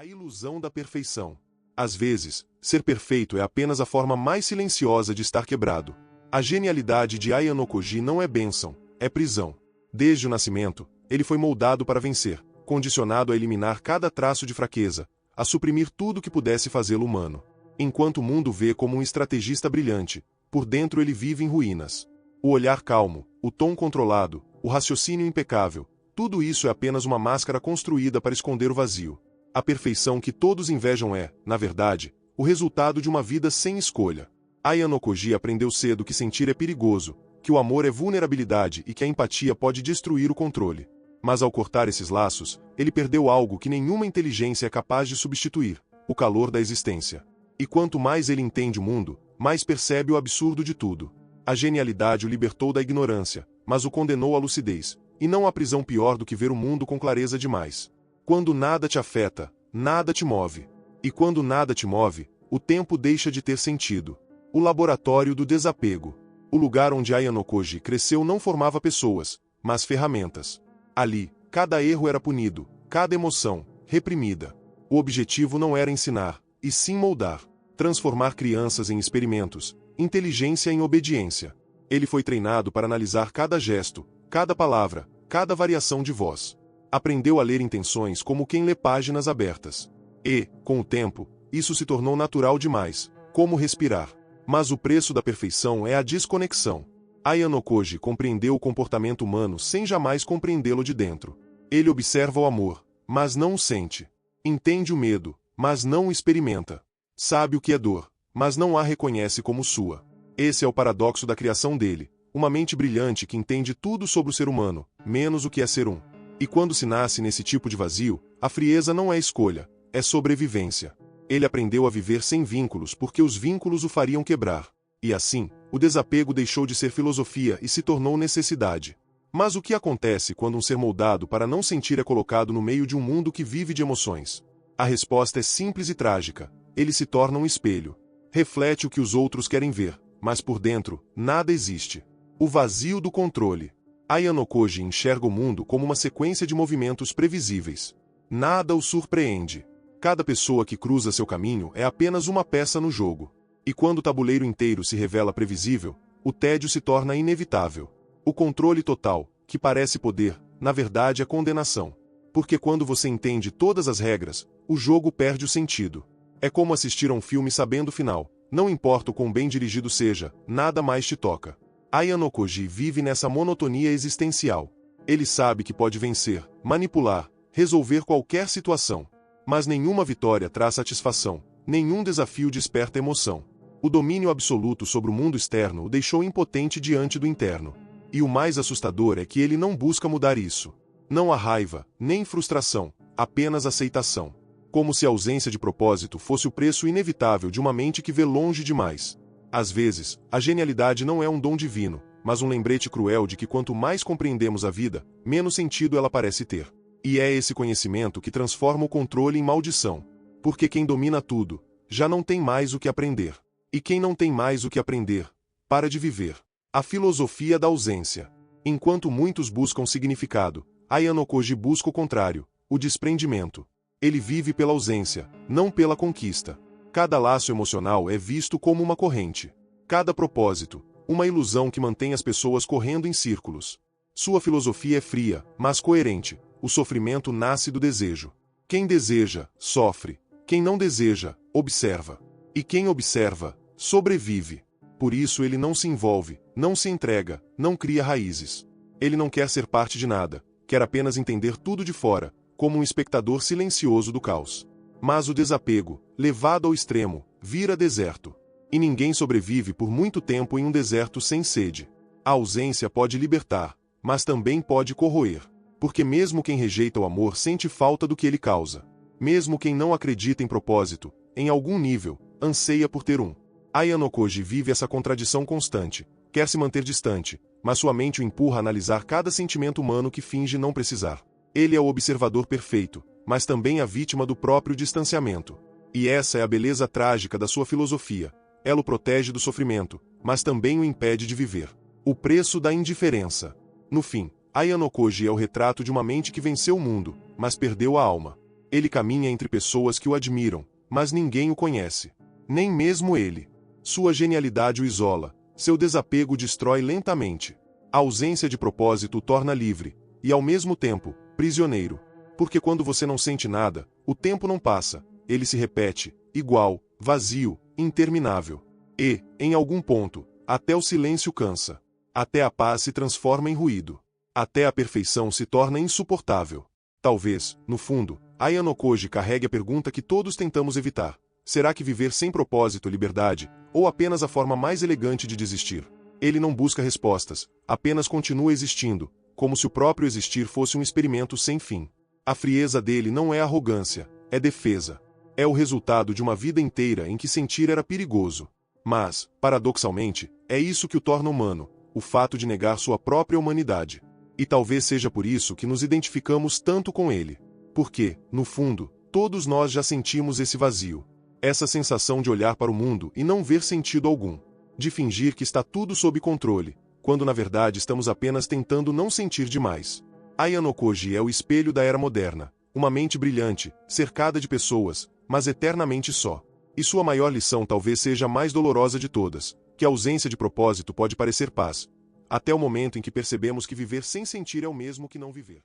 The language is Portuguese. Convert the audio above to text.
A ilusão da perfeição. Às vezes, ser perfeito é apenas a forma mais silenciosa de estar quebrado. A genialidade de Aya no Koji não é bênção, é prisão. Desde o nascimento, ele foi moldado para vencer, condicionado a eliminar cada traço de fraqueza, a suprimir tudo que pudesse fazê-lo humano. Enquanto o mundo vê como um estrategista brilhante, por dentro ele vive em ruínas. O olhar calmo, o tom controlado, o raciocínio impecável, tudo isso é apenas uma máscara construída para esconder o vazio. A perfeição que todos invejam é, na verdade, o resultado de uma vida sem escolha. Aya no Koji aprendeu cedo que sentir é perigoso, que o amor é vulnerabilidade e que a empatia pode destruir o controle. Mas ao cortar esses laços, ele perdeu algo que nenhuma inteligência é capaz de substituir: o calor da existência. E quanto mais ele entende o mundo, mais percebe o absurdo de tudo. A genialidade o libertou da ignorância, mas o condenou à lucidez, e não há prisão pior do que ver o mundo com clareza demais. Quando nada te afeta, nada te move. E quando nada te move, o tempo deixa de ter sentido. O laboratório do desapego. O lugar onde Aya no Koji cresceu não formava pessoas, mas ferramentas. Ali, cada erro era punido, cada emoção, reprimida. O objetivo não era ensinar, e sim moldar. Transformar crianças em experimentos, inteligência em obediência. Ele foi treinado para analisar cada gesto, cada palavra, cada variação de voz. Aprendeu a ler intenções como quem lê páginas abertas. E, com o tempo, isso se tornou natural demais, como respirar. Mas o preço da perfeição é a desconexão. Aya no Koji compreendeu o comportamento humano sem jamais compreendê-lo de dentro. Ele observa o amor, mas não o sente. Entende o medo, mas não o experimenta. Sabe o que é dor, mas não a reconhece como sua. Esse é o paradoxo da criação dele, uma mente brilhante que entende tudo sobre o ser humano, menos o que é ser um. E quando se nasce nesse tipo de vazio, a frieza não é escolha, é sobrevivência. Ele aprendeu a viver sem vínculos porque os vínculos o fariam quebrar. E assim, o desapego deixou de ser filosofia e se tornou necessidade. Mas o que acontece quando um ser moldado para não sentir é colocado no meio de um mundo que vive de emoções? A resposta é simples e trágica: ele se torna um espelho. Reflete o que os outros querem ver, mas por dentro, nada existe. O vazio do controle. Aya no Koji enxerga o mundo como uma sequência de movimentos previsíveis. Nada o surpreende. Cada pessoa que cruza seu caminho é apenas uma peça no jogo. E quando o tabuleiro inteiro se revela previsível, o tédio se torna inevitável. O controle total, que parece poder, na verdade é condenação. Porque quando você entende todas as regras, o jogo perde o sentido. É como assistir a um filme sabendo o final. Não importa o quão bem dirigido seja, nada mais te toca. Aya no Koji vive nessa monotonia existencial. Ele sabe que pode vencer, manipular, resolver qualquer situação. Mas nenhuma vitória traz satisfação, nenhum desafio desperta emoção. O domínio absoluto sobre o mundo externo o deixou impotente diante do interno. E o mais assustador é que ele não busca mudar isso. Não há raiva, nem frustração, apenas aceitação. Como se a ausência de propósito fosse o preço inevitável de uma mente que vê longe demais. Às vezes, a genialidade não é um dom divino, mas um lembrete cruel de que quanto mais compreendemos a vida, menos sentido ela parece ter. E é esse conhecimento que transforma o controle em maldição. Porque quem domina tudo, já não tem mais o que aprender. E quem não tem mais o que aprender, para de viver. A filosofia da ausência. Enquanto muitos buscam significado, Aya no Koji busca o contrário, o desprendimento. Ele vive pela ausência, não pela conquista. Cada laço emocional é visto como uma corrente. Cada propósito, uma ilusão que mantém as pessoas correndo em círculos. Sua filosofia é fria, mas coerente. O sofrimento nasce do desejo. Quem deseja, sofre. Quem não deseja, observa. E quem observa, sobrevive. Por isso ele não se envolve, não se entrega, não cria raízes. Ele não quer ser parte de nada, quer apenas entender tudo de fora, como um espectador silencioso do caos. Mas o desapego, levado ao extremo, vira deserto. E ninguém sobrevive por muito tempo em um deserto sem sede. A ausência pode libertar, mas também pode corroer. Porque mesmo quem rejeita o amor sente falta do que ele causa. Mesmo quem não acredita em propósito, em algum nível, anseia por ter um. Aya no Koji vive essa contradição constante. Quer se manter distante, mas sua mente o empurra a analisar cada sentimento humano que finge não precisar. Ele é o observador perfeito, mas também a vítima do próprio distanciamento. E essa é a beleza trágica da sua filosofia. Ela o protege do sofrimento, mas também o impede de viver. O preço da indiferença. No fim, Aya no Koji é o retrato de uma mente que venceu o mundo, mas perdeu a alma. Ele caminha entre pessoas que o admiram, mas ninguém o conhece. Nem mesmo ele. Sua genialidade o isola, seu desapego destrói lentamente. A ausência de propósito o torna livre, e ao mesmo tempo, prisioneiro. Porque quando você não sente nada, o tempo não passa, ele se repete, igual, vazio, interminável. E, em algum ponto, até o silêncio cansa. Até a paz se transforma em ruído. Até a perfeição se torna insuportável. Talvez, no fundo, Aya no Koji carregue a pergunta que todos tentamos evitar. Será que viver sem propósito é liberdade, ou apenas a forma mais elegante de desistir? Ele não busca respostas, apenas continua existindo, como se o próprio existir fosse um experimento sem fim. A frieza dele não é arrogância, é defesa. É o resultado de uma vida inteira em que sentir era perigoso. Mas, paradoxalmente, é isso que o torna humano, o fato de negar sua própria humanidade. E talvez seja por isso que nos identificamos tanto com ele. Porque, no fundo, todos nós já sentimos esse vazio. Essa sensação de olhar para o mundo e não ver sentido algum. De fingir que está tudo sob controle, quando na verdade estamos apenas tentando não sentir demais. Aya no Koji é o espelho da era moderna, uma mente brilhante, cercada de pessoas, mas eternamente só. E sua maior lição talvez seja a mais dolorosa de todas, que a ausência de propósito pode parecer paz, até o momento em que percebemos que viver sem sentir é o mesmo que não viver.